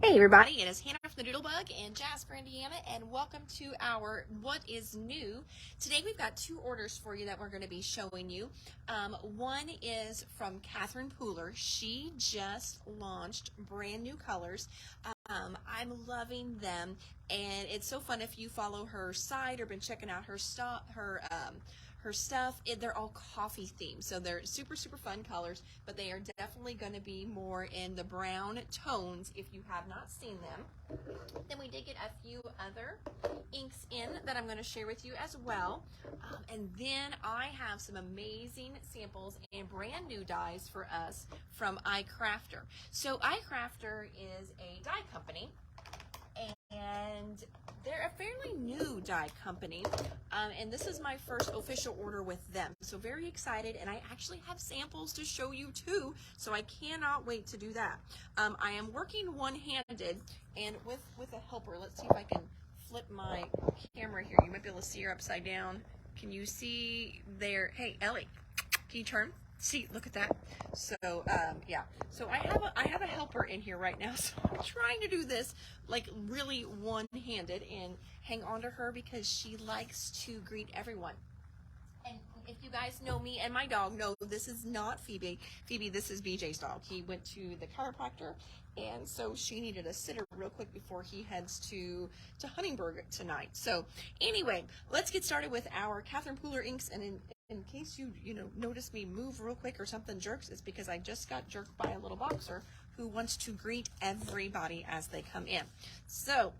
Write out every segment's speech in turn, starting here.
Hey everybody, it is Hannah from the Doodlebug in Jasper, Indiana, and welcome to our What is New. Today we've got two orders for you that we're going to be showing you. One is from Catherine Pooler. She just launched brand new colors. I'm loving them, and it's so fun if you follow her site or been checking out her stuff. They're all coffee themed, so they're super fun colors, but they are definitely going to be more in the brown tones if you have not seen them. Then we did get a few other inks in that I'm going to share with you as well, and then I have some amazing samples and brand new dyes for us from iCrafter. So iCrafter is a dye company, and they're a fairly new dye company, and this is my first official order with them, so very excited, and I actually have samples to show you too, so I cannot wait to do that. I am working one-handed and with a helper. Let's see if I can flip my camera here. You might be able to see her upside down. Can you see there? Hey Ellie, can you turn? See, look at that. So yeah, so I have a helper in here right now, so I'm trying to do this like really one-handed and hang on to her because she likes to greet everyone. And if you guys know me and my dog, no, this is not Phoebe. This is BJ's dog. He went to the chiropractor, and so she needed a sitter real quick before he heads to Huntingburg tonight. So anyway, let's get started with our Catherine Pooler inks. And in case you notice me move real quick or something jerks, it's because I just got jerked by a little boxer who wants to greet everybody as they come in. So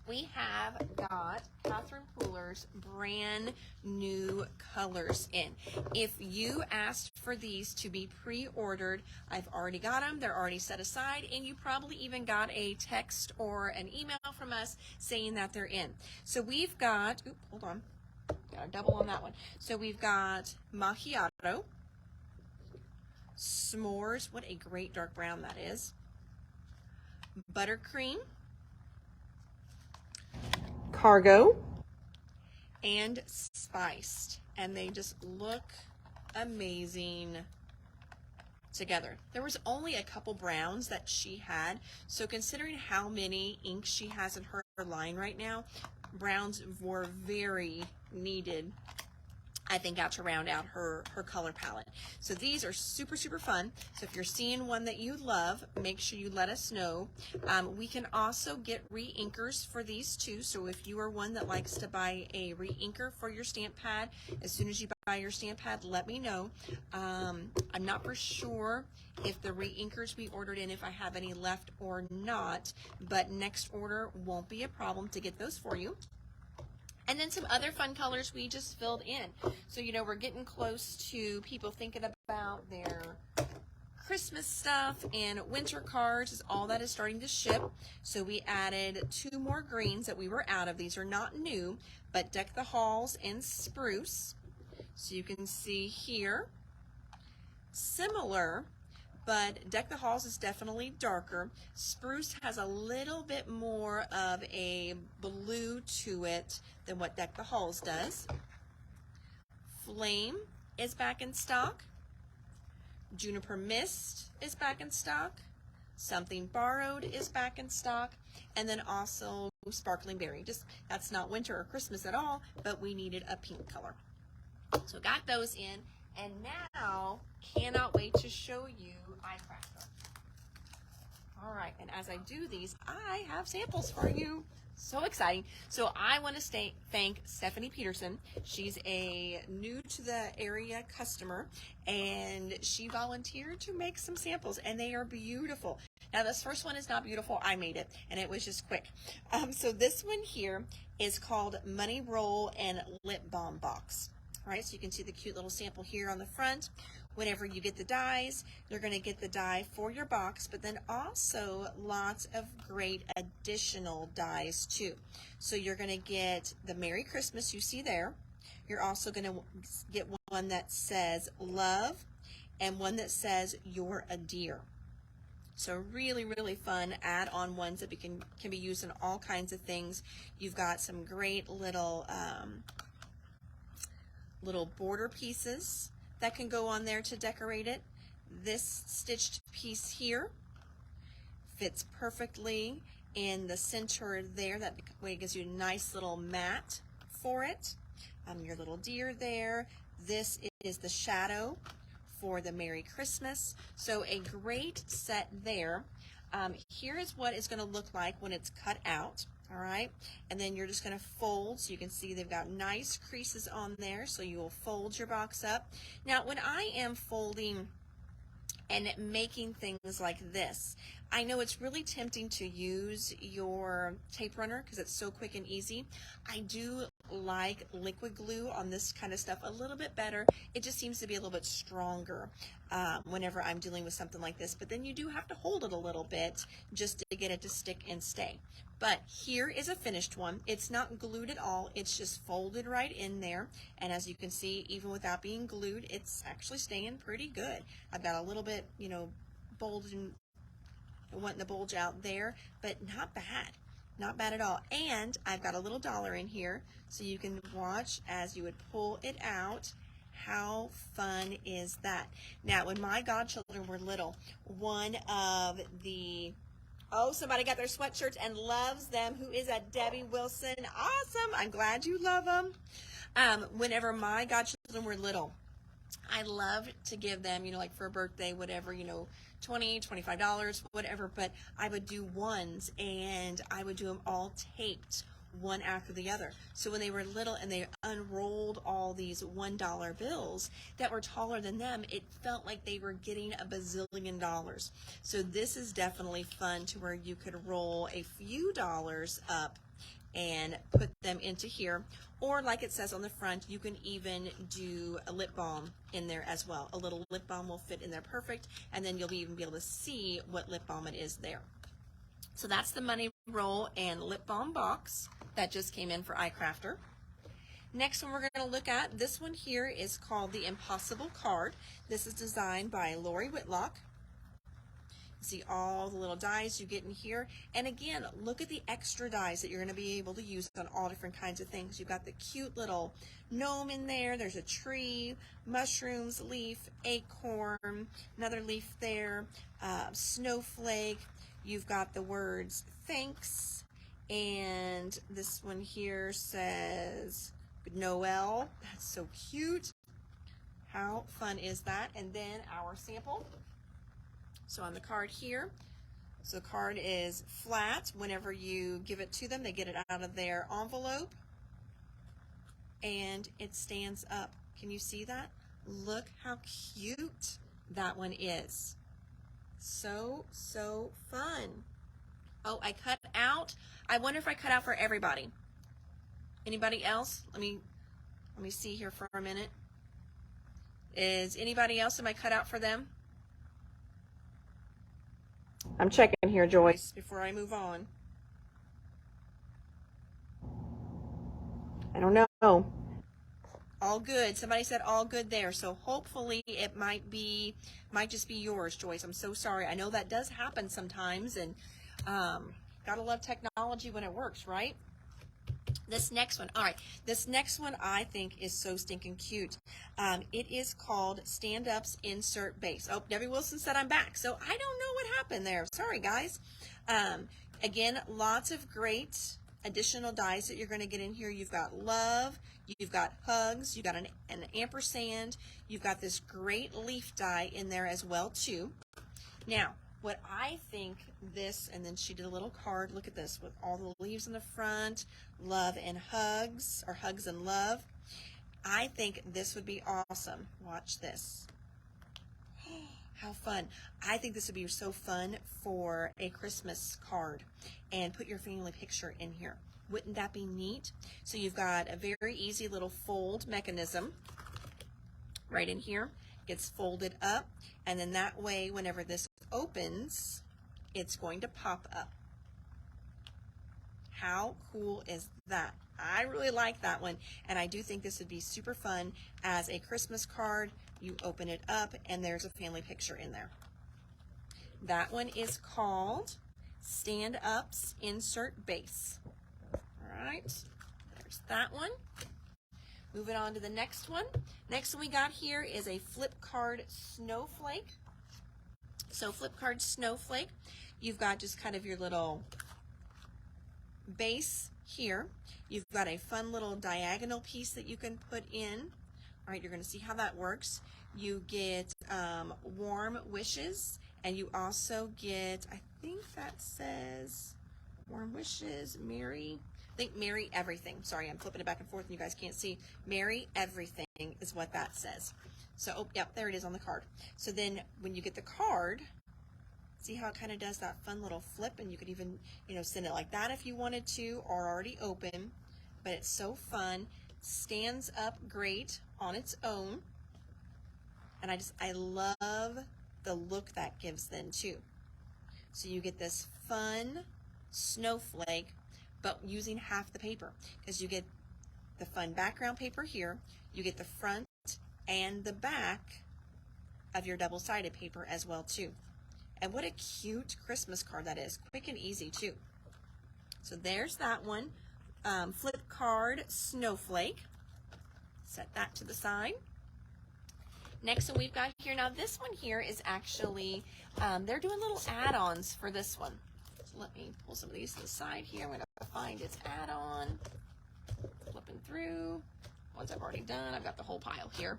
we have got Catherine Pooler's brand new colors in. If you asked for these to be pre-ordered, I've already got them. They're already set aside, and you probably even got a text or an email from us saying that they're in. So we've got, hold on, got a double on that one. So we've got Macchiato, S'mores, what a great dark brown that is, Buttercream, Cargo, and Spiced, and they just look amazing together. There was only a couple browns that she had, so considering how many inks she has in her line right now, browns were very needed, I think, to round out her color palette. So these are super fun. So if you're seeing one that you love, make sure you let us know. We can also get re-inkers for these too. So if you are one that likes to buy a re-inker for your stamp pad, as soon as you buy your stamp pad, let me know. I'm not for sure if the re-inkers we ordered in, if I have any left or not, but next order won't be a problem to get those for you. And then some other fun colors we just filled in. So, we're getting close to people thinking about their Christmas stuff, and winter cards is all that is starting to ship. So we added two more greens that we were out of. These are not new, but Deck the Halls and Spruce. So you can see here, similar, but Deck the Halls is definitely darker. Spruce has a little bit more of a blue to it than what Deck the Halls does. Flame is back in stock. Juniper Mist is back in stock. Something Borrowed is back in stock. And then also Sparkling Berry. Just, that's not winter or Christmas at all, but we needed a pink color. So got those in. And now, cannot wait to show you iCrafter. All right, and as I do these, I have samples for you. So exciting. So I want to thank Stephanie Peterson. She's a new to the area customer, and she volunteered to make some samples, and they are beautiful. Now this first one is not beautiful. I made it, and it was just quick. So this one here is called Money Roll and Lip Balm Box. All right, so you can see the cute little sample here on the front. Whenever you get the dies, you're going to get the die for your box, but then also lots of great additional dies too. So you're going to get the Merry Christmas you see there. You're also going to get one that says love and one that says you're a dear. So really fun add-on ones that can be used in all kinds of things. You've got some great little border pieces that can go on there to decorate it. This stitched piece here fits perfectly in the center there. That way it gives you a nice little mat for it. Your little deer there. This is the shadow for the Merry Christmas. So a great set there. Here is what it's going to look like when it's cut out. All right, and then you're just going to fold, so you can see they've got nice creases on there, so you will fold your box up. Now, when I am folding and making things like this, I know it's really tempting to use your tape runner because it's so quick and easy. I do like liquid glue on this kind of stuff a little bit better. It just seems to be a little bit stronger whenever I'm dealing with something like this, but then you do have to hold it a little bit just to get it to stick and stay. But here is a finished one. It's not glued at all. It's just folded right in there. And as you can see, even without being glued, it's actually staying pretty good. I've got a little bit, you know, bulging, wanting to bulge out there, but not bad. Not bad at all. And I've got a little dollar in here, so you can watch as you would pull it out. How fun is that? Now, when my godchildren were little, one of the oh, somebody got their sweatshirts and loves them. Who is that? Debbie Wilson. Awesome. I'm glad you love them. Whenever my godchildren were little, I loved to give them, you know, like for a birthday, whatever, you know, $20, $25, whatever. But I would do ones, and I would do them all taped, one after the other. So when they were little and they unrolled all these $1 bills that were taller than them, it felt like they were getting a bazillion dollars. So this is definitely fun to where you could roll a few dollars up and put them into here. Or like it says on the front, you can even do a lip balm in there as well. A little lip balm will fit in there perfect, and then you'll even be able to see what lip balm it is there. So that's the money roll and lip balm box that just came in for iCrafter. Next one we're going to look at, this one here is called the Impossible Card. This is designed by Lori Whitlock. See all the little dies you get in here. And again, look at the extra dies that you're going to be able to use on all different kinds of things. You've got the cute little gnome in there. There's a tree, mushrooms, leaf, acorn, another leaf there, snowflake. You've got the words thanks, and this one here says Noel. That's so cute. How fun is that? And then our sample. So on the card here, so the card is flat. Whenever you give it to them, they get it out of their envelope, and it stands up. Can you see that? Look how cute that one is. So fun. Oh, I cut out. I wonder if I cut out for everybody. Anybody else? Let me see here for a minute. Is anybody else, am I cut out for them? I'm checking here, Joyce, before I move on. I don't know. All good. Somebody said all good there. So hopefully it might just be yours, Joyce. I'm so sorry. I know that does happen sometimes, and gotta love technology when it works, right? This next one, all right. This next one I think is so stinking cute. It is called Stand Up's Insert Base. Oh, Debbie Wilson said I'm back. So I don't know what happened there. Sorry, guys. Again, lots of great additional dies that you're going to get in here. You've got love, you've got hugs, you've got an ampersand, you've got this great leaf die in there as well too. Now, what I think this, and then she did a little card, look at this, with all the leaves in the front, love and hugs, or hugs and love. I think this would be awesome. Watch this. How fun. I think this would be so fun for a Christmas card, and put your family picture in here. Wouldn't that be neat? So you've got a very easy little fold mechanism right in here. Gets folded up, and then that way whenever this opens, it's going to pop up. How cool is that? I really like that one, and I do think this would be super fun as a Christmas card. You open it up, and there's a family picture in there. That one is called Stand Up's Insert Base. All right, there's that one. Moving on to the next one. Next one we got here is a flip card snowflake. So flip card Snowflake, you've got just kind of your little base here. You've got a fun little diagonal piece that you can put in. All right, you're going to see how that works. You get warm wishes, and you also get, I think that says warm wishes, Merry, I think Merry Everything. Sorry, I'm flipping it back and forth and you guys can't see. Merry Everything is what that says. So, oh, yep, there it is on the card. So then when you get the card, see how it kind of does that fun little flip, and you could even, you know, send it like that if you wanted to, or already open, but it's so fun. Stands up great on its own, and I love the look that gives then too. So you get this fun snowflake, but using half the paper, because you get the fun background paper here, you get the front and the back of your double-sided paper as well too. And what a cute Christmas card that is. Quick and easy too. So there's that one. Flip card Snowflake. Set that to the side. Next one we've got here. Now this one here is actually, they're doing little add-ons for this one. So let me pull some of these to the side here. I'm going to find its add-on. Flipping through. Ones I've already done. I've got the whole pile here.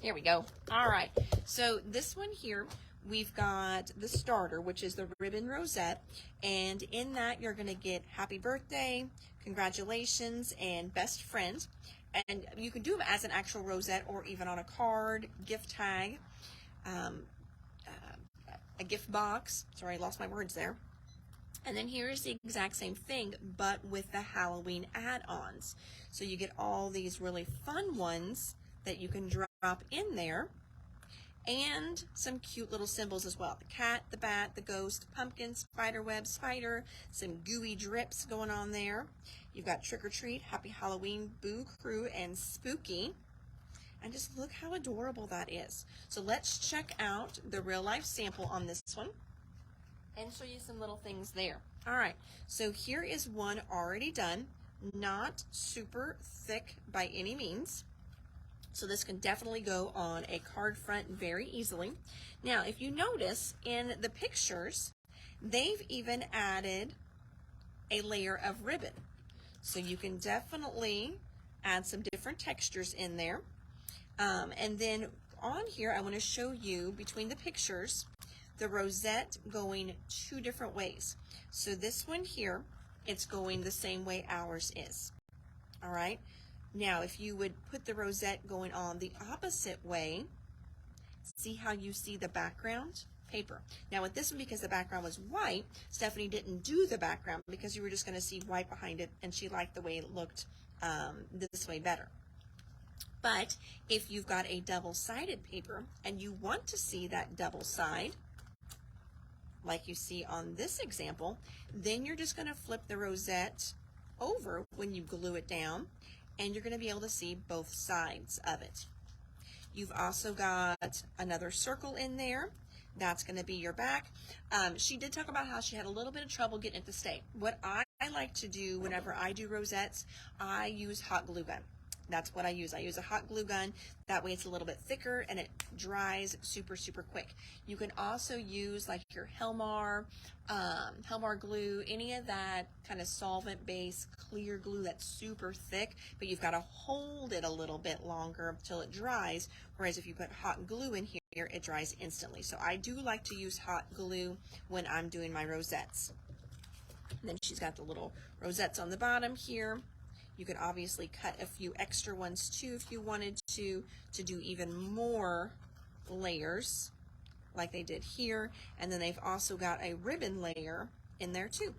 Here we go. All right. So this one here, we've got the starter, which is the ribbon rosette, and in that you're going to get happy birthday, congratulations, and best friend. And you can do them as an actual rosette or even on a card, gift tag, a gift box. Sorry, I lost my words there. And then here is the exact same thing, but with the Halloween add-ons. So you get all these really fun ones that you can drop in there, and some cute little symbols as well. The cat, the bat, the ghost, pumpkin, spider web, spider, some gooey drips going on there. You've got trick or treat, happy Halloween, boo crew, and spooky. And just look how adorable that is. So let's check out the real life sample on this one and show you some little things there. All right, so here is one already done, not super thick by any means. So this can definitely go on a card front very easily. Now, if you notice in the pictures, they've even added a layer of ribbon. So you can definitely add some different textures in there. And then on here, I want to show you between the pictures, the rosette going two different ways. So this one here, it's going the same way ours is. All right. Now, if you would put the rosette going on the opposite way, see how you see the background paper. Now with this one, because the background was white, Stephanie didn't do the background because you were just going to see white behind it, and she liked the way it looked this way better. But if you've got a double-sided paper and you want to see that double side, like you see on this example, then you're just going to flip the rosette over when you glue it down, and you're going to be able to see both sides of it. You've also got another circle in there. That's going to be your back. She did talk about how she had a little bit of trouble getting it to stay. What I like to do whenever I do rosettes, I use hot glue gun. That's what I use. I use a hot glue gun. That way it's a little bit thicker and it dries super, super quick. You can also use like your Helmar glue, any of that kind of solvent-based clear glue that's super thick, but you've got to hold it a little bit longer until it dries, whereas if you put hot glue in here, it dries instantly. So I do like to use hot glue when I'm doing my rosettes. And then she's got the little rosettes on the bottom here. You could obviously cut a few extra ones too if you wanted to do even more layers like they did here. And then they've also got a ribbon layer in there too.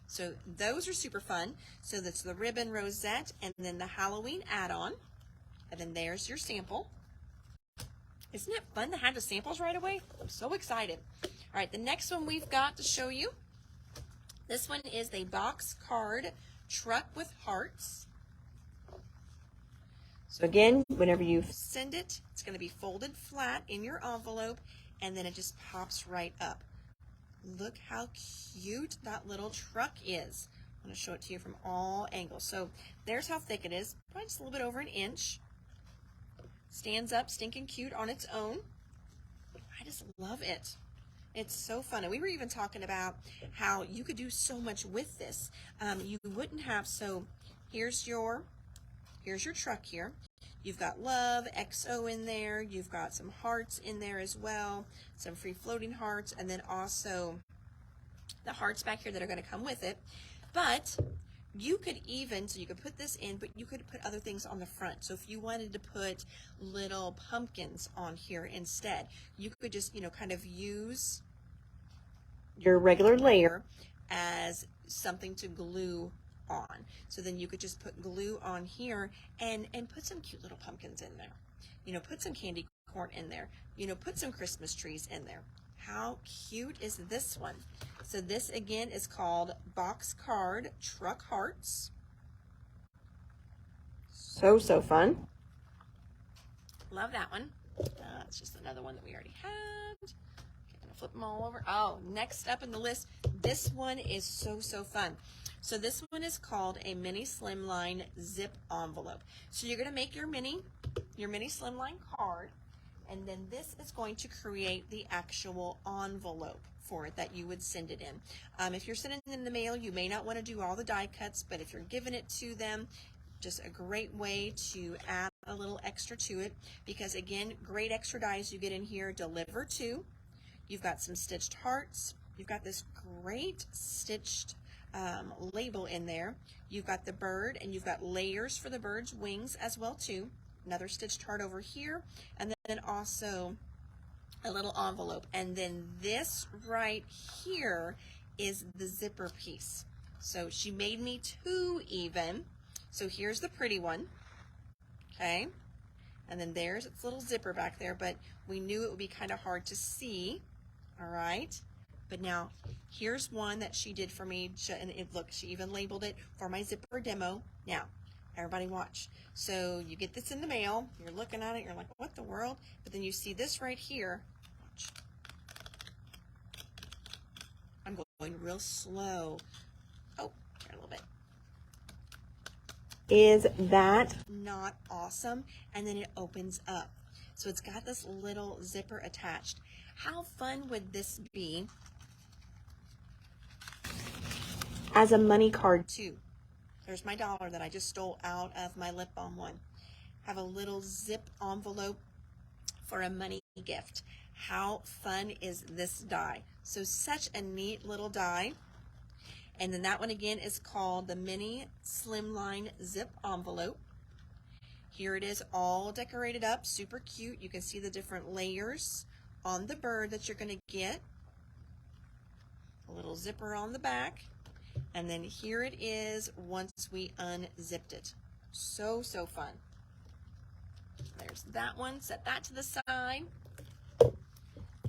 So those are super fun. So that's the ribbon rosette and then the Halloween add-on. And then there's your sample. Isn't it fun to have the samples right away? I'm so excited. All right, the next one we've got to show you. This one is the box card truck with hearts. So again, whenever you send it, it's going to be folded flat in your envelope, and then it just pops right up. Look how cute that little truck is. I'm going to show it to you from all angles. So there's how thick it is, probably just a little bit over an inch. Stands up, stinking cute on its own. just love it. It's so fun. And we were even talking about how you could do so much with this. You wouldn't have, so here's your truck here. You've got love, XO in there. You've got some hearts in there as well, some free floating hearts, and then also the hearts back here that are going to come with it. But you could even, so you could put this in, but you could put other things on the front. So if you wanted to put little pumpkins on here instead, you could just, kind of use your regular layer as something to glue on. So then you could just put glue on here and put some cute little pumpkins in there. Put some candy corn in there. Put some Christmas trees in there. How cute is this one? So this again is called Box Card Truck Hearts. So fun. Love that one. It's just another one that we already had. Okay, I'm gonna flip them all over. Oh, next up in the list, this one is so fun. So this one is called a mini Slimline Zip Envelope. So you're gonna make your mini Slimline card, and then this is going to create the actual envelope for it that you would send it in. If you're sending it in the mail, you may not want to do all the die cuts, but if you're giving it to them, just a great way to add a little extra to it, because again, great extra dies you get in here. Deliver to. You've got some stitched hearts. You've got this great stitched label in there. You've got the bird, and you've got layers for the bird's wings as well too. Another stitched heart over here, and then also a little envelope. And then this right here is the zipper piece. So she made me two even. So here's the pretty one, okay? And then there's its little zipper back there, but we knew it would be kind of hard to see, all right? But now here's one that she did for me, and look, she even labeled it for my zipper demo. Now, everybody watch. So you get this in the mail, you're looking at it, you're like, what the world? But then you see this right here. Watch. I'm going real slow. Oh, here a little bit. Is that not awesome? And then it opens up. So it's got this little zipper attached. How fun would this be as a money card too? There's my dollar that I just stole out of my lip balm one. Have a little zip envelope for a money gift. How fun is this die? So such a neat little die. And then that one again is called the mini Slimline Zip Envelope. Here it is all decorated up, super cute. You can see the different layers on the bird that you're gonna get. A little zipper on the back. And then here it is once we unzipped it. So fun. There's that one, set that to the side.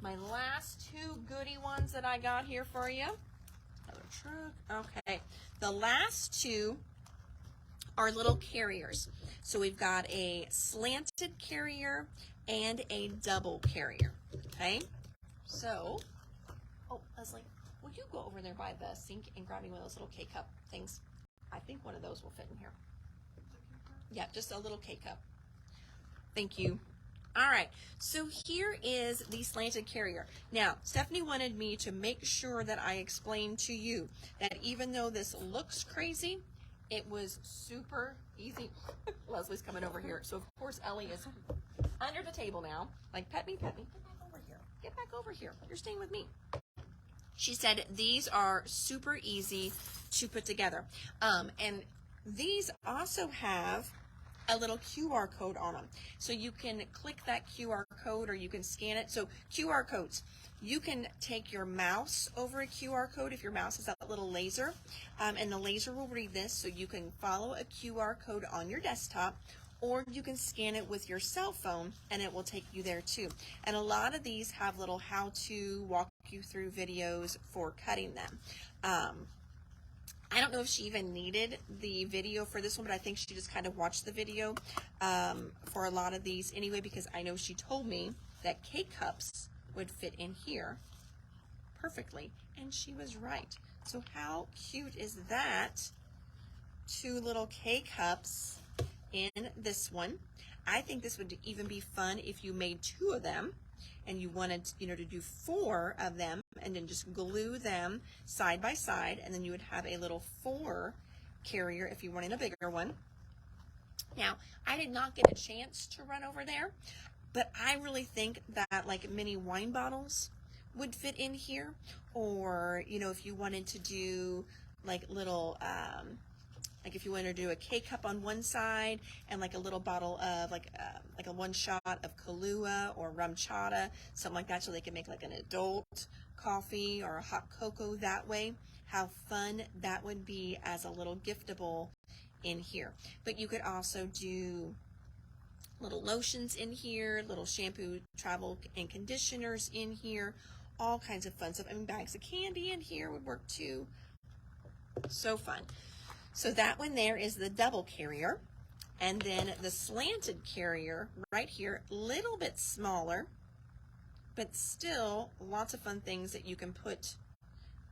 My last two goodie ones that I got here for you. Another truck, okay. The last two are little carriers. So we've got a slanted carrier and a double carrier, okay? So, oh, Leslie, will you go over there by the sink and grab me one of those little K-cup things? I think one of those will fit in here. Yeah, just a little K-cup. Thank you. All right, so here is the slanted carrier. Now, Stephanie wanted me to make sure that I explained to you that even though this looks crazy, it was super easy. Leslie's coming over here. So, of course, Ellie is under the table now. Like, pet me, pet me. Get back over here. Get back over here. You're staying with me. She said these are super easy to put together. And these also have a little QR code on them. So you can click that QR code or you can scan it. So QR codes, you can take your mouse over a QR code if your mouse is that little laser, and the laser will read this, so you can follow a QR code on your desktop, or you can scan it with your cell phone and it will take you there too. And a lot of these have little how-to walk you through videos for cutting them. I don't know if she even needed the video for this one, but I think she just kind of watched the video for a lot of these anyway, because I know she told me that K-cups would fit in here perfectly, and she was right. So how cute is that? Two little K-cups in this one. I think this would even be fun if you made two of them. and you wanted, you know, to do 4 of them, and then just glue them side by side, and then you would have a little 4 carrier if you wanted a bigger one. Now, I did not get a chance to run over there, but I really think that like mini wine bottles would fit in here, or, you know, if you wanted to do like little, like if you wanted to do a K-cup on one side and like a little bottle of like a 1 shot of Kahlua or rum chata, something like that, so they can make like an adult coffee or a hot cocoa that way. How fun that would be as a little giftable in here. But you could also do little lotions in here, little shampoo, travel, and conditioners in here, all kinds of fun stuff. I mean, bags of candy in here would work too. So fun. So that one there is the double carrier. And then the slanted carrier right here, little bit smaller, but still lots of fun things that you can put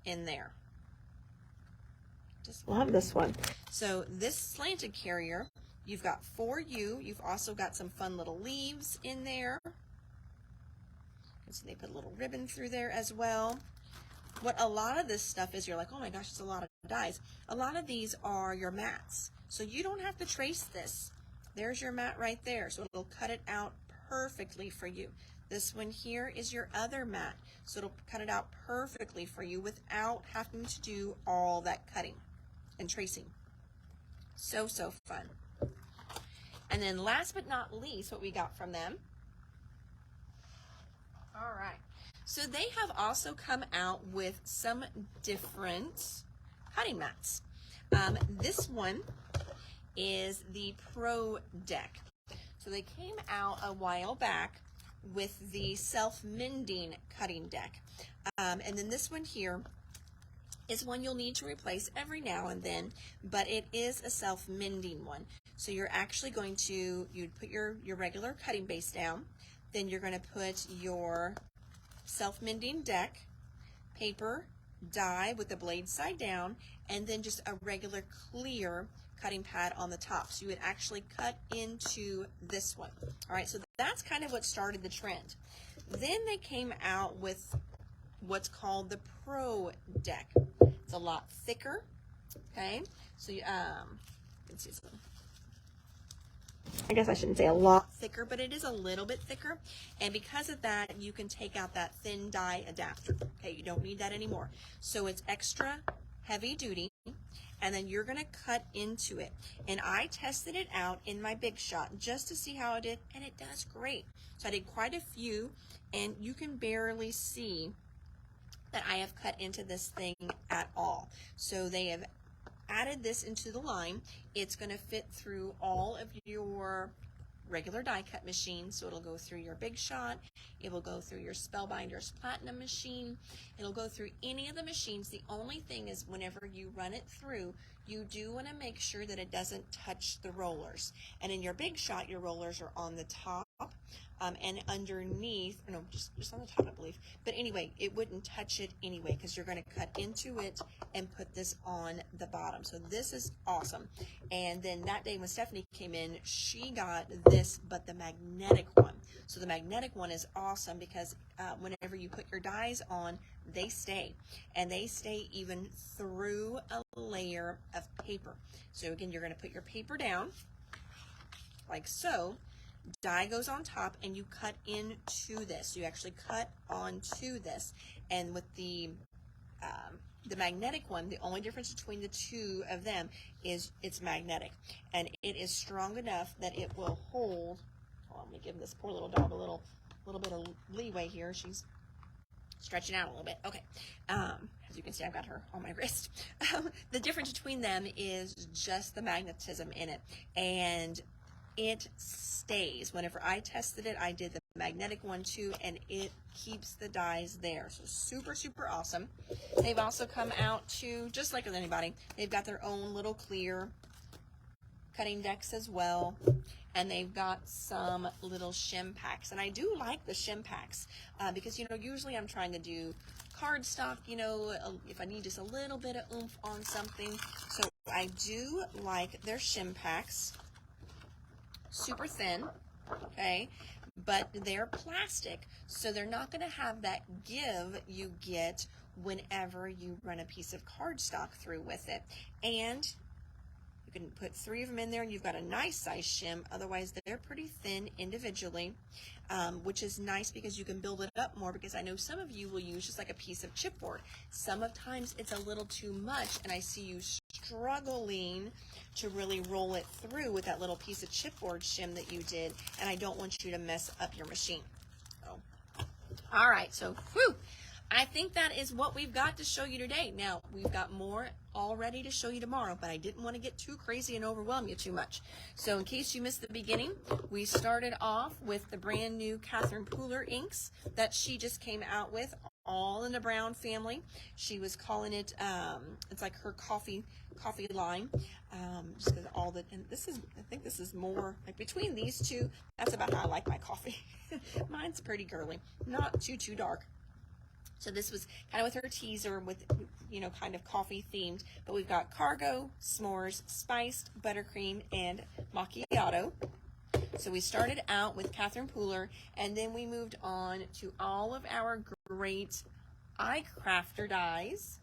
in there. Just love this one. So this slanted carrier, you've got for you. You've also got some fun little leaves in there. So they put a little ribbon through there as well. What a lot of this stuff is, you're like, oh my gosh, it's a lot of dies. A lot of these are your mats. So you don't have to trace this. There's your mat right there. So it'll cut it out perfectly for you. This one here is your other mat. So it'll cut it out perfectly for you without having to do all that cutting and tracing. So, so fun. And then last but not least, what we got from them. All right. So they have also come out with some different cutting mats. This one is the Pro Deck. So they came out a while back with the self-mending cutting deck. And then this one here is one you'll need to replace every now and then, but it is a self-mending one. So you're actually going to, you'd put your regular cutting base down, then you're going to put your self-mending deck, paper, die with the blade side down, and then just a regular clear cutting pad on the top. So you would actually cut into this one. All right, so that's kind of what started the trend. Then they came out with what's called the Pro Deck. It's a lot thicker, okay? So you, let's see something. I guess I shouldn't say a lot thicker, but it is a little bit thicker. And because of that, you can take out that thin die adapter. Okay, you don't need that anymore. So it's extra heavy duty, and then you're gonna cut into it. And I tested it out in my Big Shot just to see how it did, and it does great. So I did quite a few, and you can barely see that I have cut into this thing at all. So they have added this into the line. It's going to fit through all of your regular die cut machines. So it'll go through your Big Shot, it will go through your Spellbinders Platinum machine, it'll go through any of the machines. The only thing is, whenever you run it through, you do want to make sure that it doesn't touch the rollers. And in your Big Shot, your rollers are on the top, and underneath, or no, just on the top, I believe. But anyway, it wouldn't touch it anyway, because you're going to cut into it and put this on the bottom. So this is awesome. And then that day when Stephanie came in, she got this, but the magnetic one. So the magnetic one is awesome because whenever you put your dies on, they stay. And they stay even through a layer of paper. So again, you're going to put your paper down, like so. Die goes on top, and you cut into this. You actually cut onto this. And with the magnetic one, the only difference between the two of them is it's magnetic, and it is strong enough that it will hold. Hold on, let me give this poor little dog a little bit of leeway here. She's stretching out a little bit. Okay. As you can see, I've got her on my wrist. The difference between them is just the magnetism in it, and it stays. Whenever I tested it, I did the magnetic one too, and it keeps the dies there. So super, super awesome. They've also come out to, just like with anybody, they've got their own little clear cutting decks as well. And they've got some little shim packs. And I do like the shim packs because, you know, usually I'm trying to do cardstock, you know, if I need just a little bit of oomph on something. So I do like their shim packs. Super thin, okay, but they're plastic, so they're not going to have that give you get whenever you run a piece of cardstock through with it. And you can put 3 of them in there and you've got a nice size shim. Otherwise, they're pretty thin individually, which is nice because you can build it up more, because I know some of you will use just like a piece of chipboard. Sometimes it's a little too much, and I see you struggling to really roll it through with that little piece of chipboard shim that you did, and I don't want you to mess up your machine. So, all right, so whew, I think that is what we've got to show you today. Now, we've got more all ready to show you tomorrow, but I didn't want to get too crazy and overwhelm you too much. So in case you missed the beginning, we started off with the brand new Catherine Pooler inks that she just came out with, all in the brown family. She was calling it, it's like her coffee line. Just because all the, and this is, I think this is more, like between these two, that's about how I like my coffee. Mine's pretty girly, not too dark. So this was kind of with her teaser with, you know, kind of coffee themed, but we've got cargo, s'mores, spiced, buttercream, and macchiato. So we started out with Catherine Pooler, and then we moved on to all of our great eye crafter dies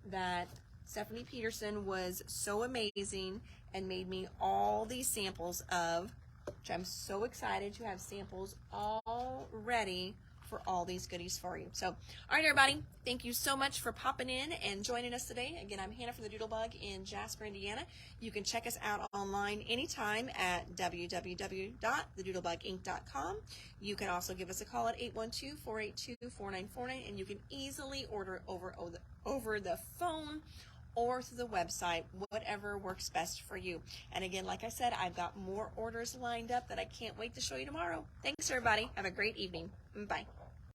that Stephanie Peterson was so amazing and made me all these samples of, which I'm so excited to have samples all ready for all these goodies for you. So, all right, everybody, thank you so much for popping in and joining us today. Again, I'm Hannah from the Doodlebug in Jasper, Indiana. You can check us out online anytime at www.thedoodlebuginc.com. You can also give us a call at 812-482-4949, and you can easily order over the phone or through the website, whatever works best for you. And again, like I said, I've got more orders lined up that I can't wait to show you tomorrow. Thanks, everybody. Have a great evening. Bye.